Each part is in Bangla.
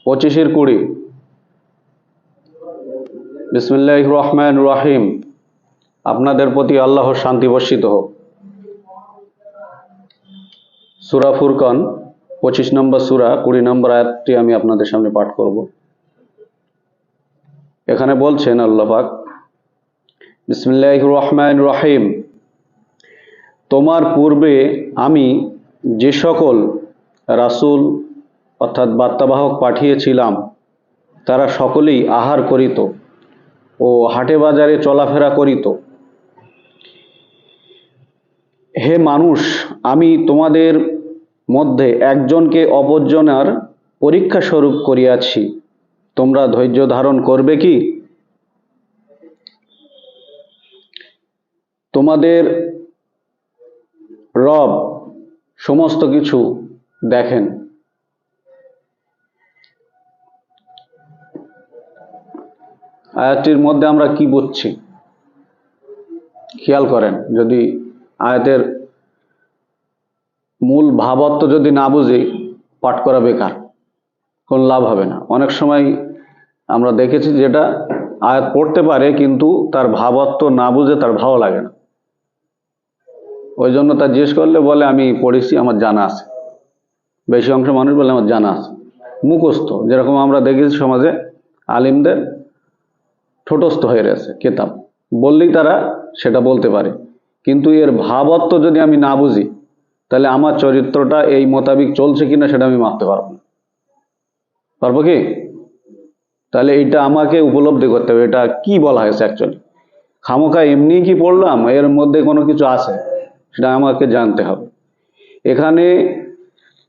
25-20। বিসমিল্লাহির রহমানির রহিম। আপনাদের প্রতি আল্লাহর শান্তি বর্ষিত হোক। সূরা ফুরকান 25 নম্বর সূরা 20 নম্বর আয়াতটি আমি আপনাদের সামনে পাঠ করব। এখানে বলছেন আল্লাহ পাক, বিসমিল্লাহির রহমানির রহিম, তোমার পূর্বে আমি যে সকল রাসূল অর্থাৎ বার্তাবাহক পাঠিয়েছিলাম তারা সকলেই আহার করিত ও হাটে বাজারে চলাফেরা করিত। হে মানুষ, আমি তোমাদের মধ্যে একজনকে অপরজনের পরীক্ষা স্বরূপ করিয়াছি, তোমরা ধৈর্য ধারণ করবে কি? তোমাদের রব সমস্ত কিছু দেখেন। আয়াতটির মধ্যে আমরা কি বুঝছি খেয়াল করেন। যদি আয়াতের মূল ভাবার্থ যদি না বুঝি, পাঠ করা বেকার, কোন লাভ হবে না। অনেক সময় আমরা দেখেছি যেটা আয়াত পড়তে পারে কিন্তু তার ভাবার্থ না বুঝে তার ভালো লাগে না, ওই জন্য তার জিজ্ঞেস করলে বলে আমি পড়েছি, আমার জানা আছে। বেশি অংশ মানুষ বলে আমার জানা আছে, মুখস্থ। যেরকম আমরা দেখেছি সমাজে আলিমদের ঠোঁটস্থ হয়ে রয়েছে, কিতাব বললেই তারা সেটা বলতে পারে, কিন্তু এর ভাবার্থ যদি আমি না বুঝি তাহলে আমার চরিত্রটা এই মোতাবিক চলছে কিনা সেটা আমি মাপতে পারবো না। পারবো কি? তাহলে এইটা আমাকে উপলব্ধি করতে হবে, এটা কি বলা হয়েছে অ্যাকচুয়ালি। খামোখা এমনি কি পড়লাম, এর মধ্যে কোনো কিছু আছে, সেটা আমাকে জানতে হবে। এখানে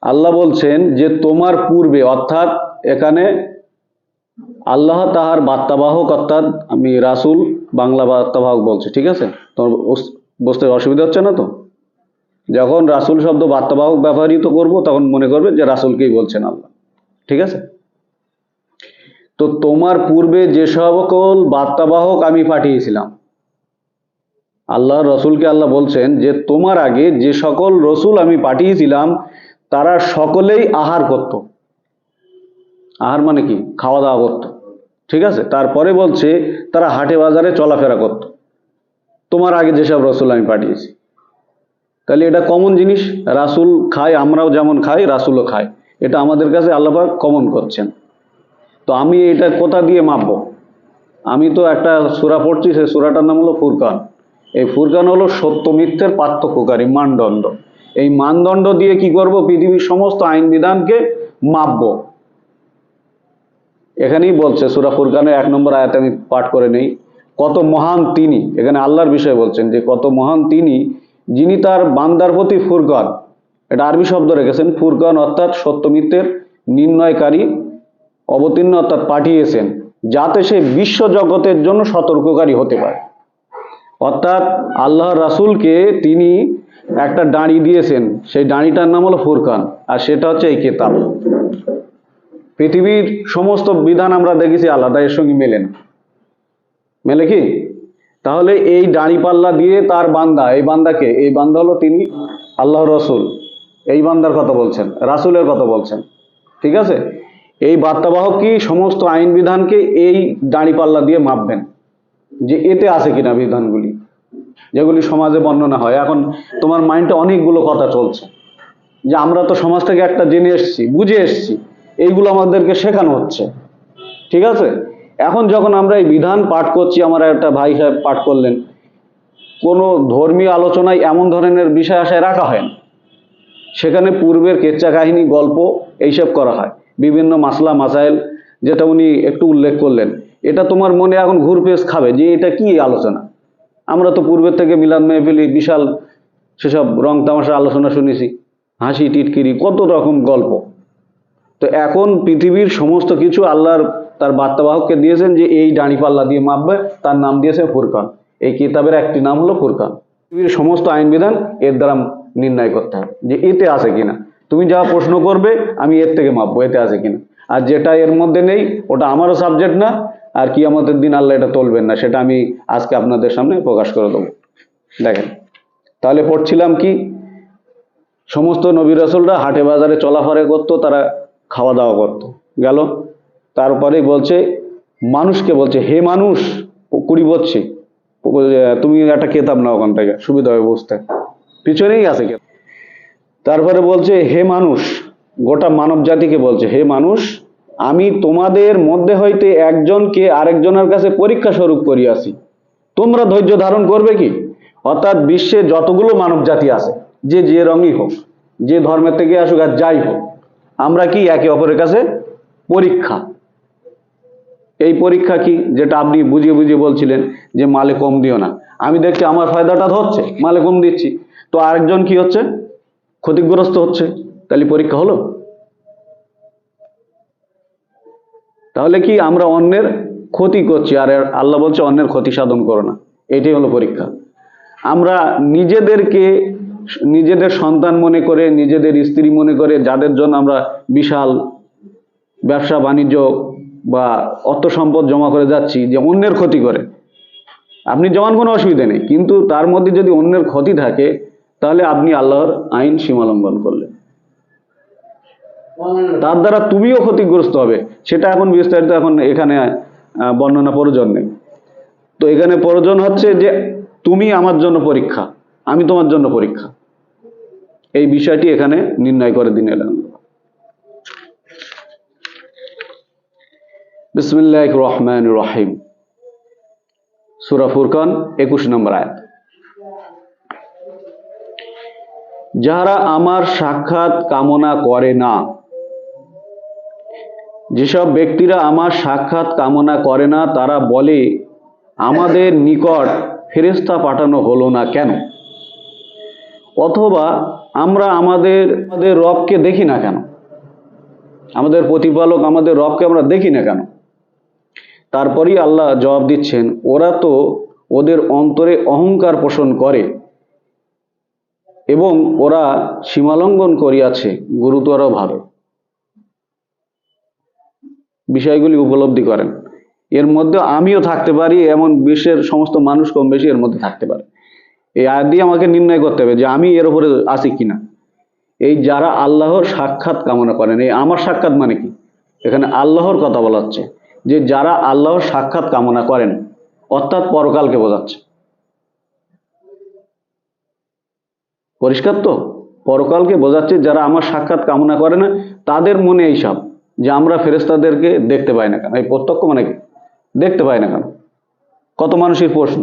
আল্লাহ বলছেন যে তোমার পূর্বে, অর্থাৎ এখানে আল্লাহ তাহার বার্তাবাহক, অর্থাৎ আমি রাসূল বাংলা বার্তাবাহক বলছি, ঠিক আছে? তোমার বুঝতে অসুবিধা হচ্ছে না তো? যখন রাসূল শব্দ বার্তাবাহক ব্যবহৃত করব তখন মনে করবে যে রাসূলকেই বলছেন আল্লাহ, ঠিক আছে? তো তোমার পূর্বে যে সকল বার্তাবাহক আমি পাঠিয়েছিলাম, আল্লাহ রসুলকে আল্লাহ বলছেন যে তোমার আগে যে সকল রসুল আমি পাঠিয়েছিলাম তারা সকলেই আহার করত। আহার মানে কি? খাওয়া দাওয়া করত, ঠিক আছে? তারপরে বলছে তারা হাটে বাজারে চলাফেরা করত, তোমার আগে যেসব রসুল আমি পাঠিয়েছি। তাহলে এটা কমন জিনিস, রাসূল খায়, আমরাও যেমন খাই রাসূলও খায়, এটা আমাদের কাছে আল্লাহ পাক কমন করছেন। তো আমি এটা কোথা দিয়ে মাপবো? আমি তো একটা সূরা পড়ছি, সেই সূরাটার নাম হলো ফুরকান। এই ফুরকান হলো সত্য মিথ্যের পার্থক্যকারী মানদণ্ড। এই মানদণ্ড দিয়ে কি করব? পৃথিবীর সমস্ত আইন বিধানকে মাপবো। এখানেই বলছে সূরা ফুরকানের 1 নম্বর আয়াতে আমি পাঠ করে নেই। কত মহান তিনি, এখানে আল্লাহর বিষয়ে বলছেন যে কত মহান তিনি, যিনি তার বান্দার প্রতি ফুরকান, এটা আরবি শব্দ রেখেছেন, ফুরকান অর্থাৎ সত্য মিথ্যের নির্ণয়কারী অবতীর্ণ অর্থাৎ পাঠিয়েছেন, যাতে সে বিশ্ব জগতের জন্য সতর্ককারী হতে পারে। অর্থাৎ আল্লাহ রাসূলকে তিনি একটা ডাঁড়ি দিয়েছেন, সেই ডাঁড়িটার নাম হলো ফুরকান, আর সেটা হচ্ছে এই কিতাব। পৃথিবীর সমস্ত বিধান আমরা দেখেছি আলাদা, এর সঙ্গে মেলে না, মেলে কি? তাহলে এই দাড়ি পাল্লা দিয়ে তার বান্দা, এই বান্দাকে, এই বান্দা হলো তিনি আল্লাহ রসুল, এই বান্দার কথা বলছেন, রাসূলের কথা বলছেন, ঠিক আছে? এই বার্তাবাহক কি সমস্ত আইন বিধানকে এই দাড়ি পাল্লা দিয়ে মাপবেন যে এতে আছে কিনা বিধানগুলি, যেগুলি সমাজে বর্ণনা হয়। এখন তোমার মাইন্ডে অনেকগুলো কথা চলছে যে আমরা তো সমাজ থেকে একটা জেনে এসছি, বুঝে এসছি, এইগুলো আমাদেরকে শেখানো হচ্ছে, ঠিক আছে? এখন যখন আমরা এই বিধান পাঠ করছি, আমার একটা ভাই সাহেব পাঠ করলেন, কোনো ধর্মীয় আলোচনায় এমন ধরনের বিষয় আশায় রাখা হয় না, সেখানে পূর্বের কেচ্চা কাহিনী, গল্প এইসব করা হয়, বিভিন্ন মাসলা মাসাইল যেটা উনি একটু উল্লেখ করলেন, এটা তোমার মনে এখন ঘুরপেস খাবে যে এটা কি আলোচনা। আমরা তো পূর্বের থেকে মিলাদ মেহফিলি বিশাল সেসব রং তামাশা আলোচনা শুনেছি, হাসি টিটকিরি কত রকম গল্প। তো এখন পৃথিবীর সমস্ত কিছু আল্লাহর তার বার্তাবাহককে দিয়েছেন যে এই ডাঁড়ি পাল্লা দিয়ে মাপবে, তার নাম দিয়েছে ফুরকান। এই কিতাবের একটি নাম হলো ফুরকান। পৃথিবীর সমস্ত আইন বিধান এর দ্বারা নির্ণয় করতে হবে যে এতে আছে কিনা। তুমি যা প্রশ্ন করবে আমি এর থেকে মাপবো এতে আছে কিনা, আর যেটা এর মধ্যে নেই ওটা আমারও সাবজেক্ট না, আর কিয়ামতের দিন আল্লাহ এটা তুলবেন না, সেটা আমি আজকে আপনাদের সামনে প্রকাশ করে দেবো। দেখেন, তাহলে পড়ছিলাম কি, সমস্ত নবী রাসূলরা হাটে বাজারে চলাফেরা করতো, তারা খাওয়া দাওয়া করতো। গেল। তারপরেই বলছে, মানুষকে বলছে, হে মানুষ, 20 বলছে, তুমি একটা কেতাব নাও ওখান থেকে, সুবিধা হবে বুঝতে, পিছনেই আছে কেতাব। তারপরে বলছে, হে মানুষ, গোটা মানব জাতিকে বলছে, হে মানুষ, আমি তোমাদের মধ্যে হইতে একজনকে আরেকজনের কাছে পরীক্ষা স্বরূপ করিয়াছি, তোমরা ধৈর্য ধারণ করবে কি? অর্থাৎ বিশ্বে যতগুলো মানব জাতি আছে, যে যে রঙই হোক, যে ধর্মের থেকে আসুক আর যাই হোক, আমরা কি একে অপরের কাছে পরীক্ষা। এই পরীক্ষা কি, যেটা আপনি বুঝিয়ে বুঝিয়ে বলছিলেন যে মালে কম দিও না, আমি দেখছি আমার ফায়দাটা হচ্ছে, মালে কম দিচ্ছি, তো আরেকজন কি হচ্ছে, ক্ষতিগ্রস্ত হচ্ছে, তাহলে পরীক্ষা হলো? তাহলে কি আমরা অন্যের ক্ষতি করছি, আর আল্লাহ বলছে অন্যের ক্ষতি সাধন করো না, এটাই হলো পরীক্ষা। আমরা নিজেদেরকে নিজেদের সন্তান মনে করে, নিজেদের স্ত্রী মনে করে, যাদের জন্য আমরা বিশাল ব্যবসা বাণিজ্য বা অর্থ সম্পদ জমা করে যাচ্ছি, যে অন্যের ক্ষতি করে, আপনি জমান কোনো অসুবিধা নেই, কিন্তু তার মধ্যে যদি অন্যের ক্ষতি থাকে, তাহলে আপনি আল্লাহর আইন সীমালঙ্ঘন করলেন, তার দ্বারা তুমিও ক্ষতিগ্রস্ত হবে। সেটা এখন বিস্তারিত এখন এখানে বর্ণনা প্রয়োজন নেই। তো এখানে প্রয়োজন হচ্ছে যে তুমি আমার জন্য পরীক্ষা, আমি তোমার জন্য পরীক্ষা, এই বিষয়টি এখানে নির্ণয় করে দিন এলেন। বিসমিল্লাহির রহমানির রহিম, সূরা ফুরকান 21 নম্বর আয়াত। যারা আমার সাক্ষাৎ কামনা করে না, যেসব ব্যক্তিরা আমার সাক্ষাৎ কামনা করে না, তারা বলে, আমাদের নিকট ফেরেশতা পাঠানো হলো না কেন? অথবা আমরা আমাদের রবকে দেখি না কেন, আমাদের প্রতিপালক আমাদের রবকে আমরা দেখি না কেন? তারপরেই আল্লাহ জবাব দিচ্ছেন, ওরা তো ওদের অন্তরে অহংকার পোষণ করে এবং ওরা সীমালঙ্ঘন করিয়াছে গুরুতরভাবে। বিষয়গুলি উপলব্ধি করেন, এর মধ্যে আমিও থাকতে পারি, এমন বিশ্বের সমস্ত মানুষ কম বেশি এর মধ্যে থাকতে পারে। এই আয়াত দিয়ে আমাকে নির্ণয় করতে হবে যে আমি এর উপরে আছি কিনা। এই যারা আল্লাহর সাক্ষাৎ কামনা করেন, এই আমার সাক্ষাৎ মানে কি, এখানে আল্লাহর কথা বলা হচ্ছে, যে যারা আল্লাহর সাক্ষাৎ কামনা করেন, অর্থাৎ পরকালকে বোঝাচ্ছে। পরিষ্কার তো, পরকালকে বোঝাচ্ছে, যারা আমার সাক্ষাৎ কামনা করে না, তাদের মনে এইসব যে আমরা ফেরেশতাদেরকে দেখতে পাই না কেন। এই প্রত্যক্ষ মানে কি, দেখতে পাই না কেন? কত মানুষের প্রশ্ন,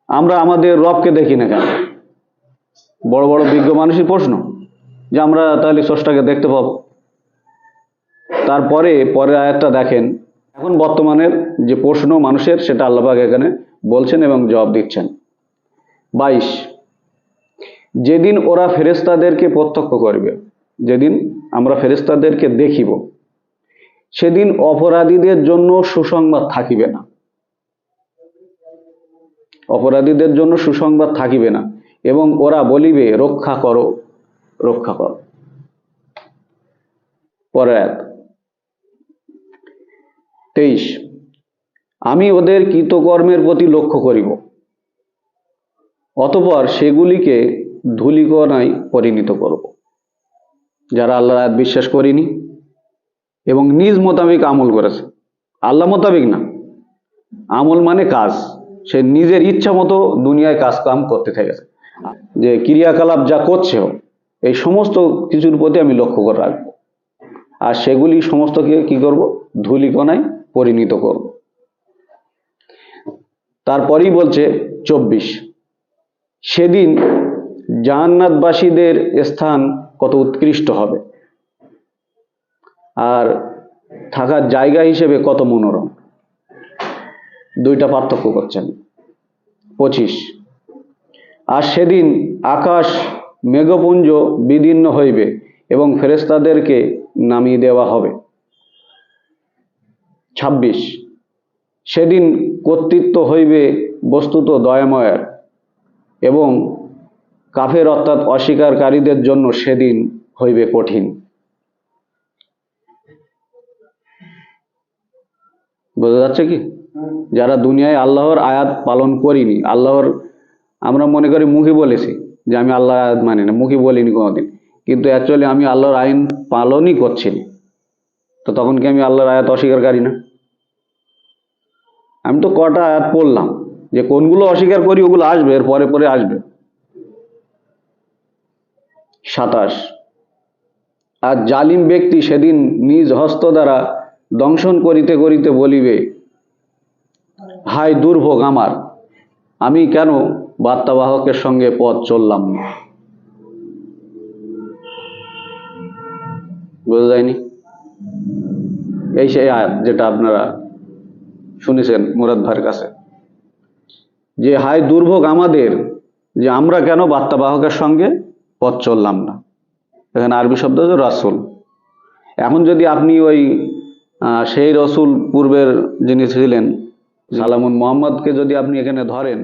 আমরা আমাদের রবকে দেখি না কেন? বড় বড় বিজ্ঞ মানুষের প্রশ্ন, যে আমরা তাহলে স্রষ্টাকে দেখতে পাবো। তারপরে পরের আয়াতটা দেখেন, এখন বর্তমানের যে প্রশ্ন মানুষের, সেটা আল্লাহ পাক এখানে বলছেন এবং জবাব দিচ্ছেন। 22, যেদিন ওরা ফেরেশতাদেরকে প্রত্যক্ষ করবে, যেদিন আমরা ফেরেশতাদেরকে দেখিব, সেদিন অপরাধীদের জন্য সুসংবাদ থাকিবে না, অপরাধীদের জন্য সুসংবাদ থাকিবে না, এবং ওরা বলিবে, রক্ষা করো, রক্ষা করো। পরের আয়াত 23, আমি ওদের কৃতকর্মের প্রতি লক্ষ্য করিব, অতঃপর সেগুলিকে ধূলিকণায় পরিণত করব। যারা আল্লাহর আয়াত বিশ্বাস করেনি এবং নিজ মোতাবেক আমল করেছে, আল্লাহ মোতাবেক না, আমল মানে কাজ, সে নিজের ইচ্ছা মতো দুনিয়ায় কাজ কাম করতে থেকেছে, যে ক্রিয়াকলাপ যা করছে, এই সমস্ত কিছুর প্রতি আমি লক্ষ্য করে রাখবো, আর সেগুলি সমস্তকে কি করব, ধূলিকণায় পরিণত করব। তারপরেই বলছে 24, সেদিন জান্নাতবাসীদের স্থান কত উৎকৃষ্ট হবে, আর থাকার জায়গা হিসেবে কত মনোরম। দুইটা পার্থক্য করছেন। 25, আর সেদিন আকাশ মেঘপুঞ্জ বিদীর্ণ হইবে এবং ফেরেশতাদেরকে নামিয়ে দেওয়া হবে। 26, সেদিন কর্তৃত্ব হইবে বস্তুত দয়াময়ের, এবং কাফের অর্থাৎ অস্বীকারীদের জন্য সেদিন হইবে কঠিন। বোঝা যাচ্ছে কি? যারা দুনিয়ায় আল্লাহর আয়াত পালন করিনি, আল্লাহর, আমরা মনে করি মুখে বলেছি যে আমি আল্লাহর আয়াত মানি না, মুখে বলিনি কোনোদিন, কিন্তু অ্যাকচুয়ালি আমি আল্লাহর আইন পালনই করছি না, তো তখন কি আমি আল্লাহর আয়াত অস্বীকারী না? আমি তো কটা আয়াত পড়লাম, যে কোনগুলো অস্বীকার করি ওগুলো আসবে, এর পরে পরে আসবে। 27, আর জালিম ব্যক্তি সেদিন নিজ হস্ত দ্বারা দংশন করিতে করিতে বলিবে, হায় দুর্ভোগ আমার, আমি কেন বার্তাবাহকের সঙ্গে পথ চললাম না। বোঝা যায়নি? এই সেই আয়াত যেটা আপনারা শুনেছেন মুরাদ ভাইয়ের কাছে, যে হায় দুর্ভোগ আমাদের, যে আমরা কেন বার্তাবাহকের সঙ্গে পথ চললাম না। এখানে আরবি শব্দ হচ্ছে রাসূল। এখন যদি আপনি ওই সেই রসুল পূর্বের যিনি ছিলেন সালামুন মোহাম্মদকে যদি আপনি এখানে ধরেন,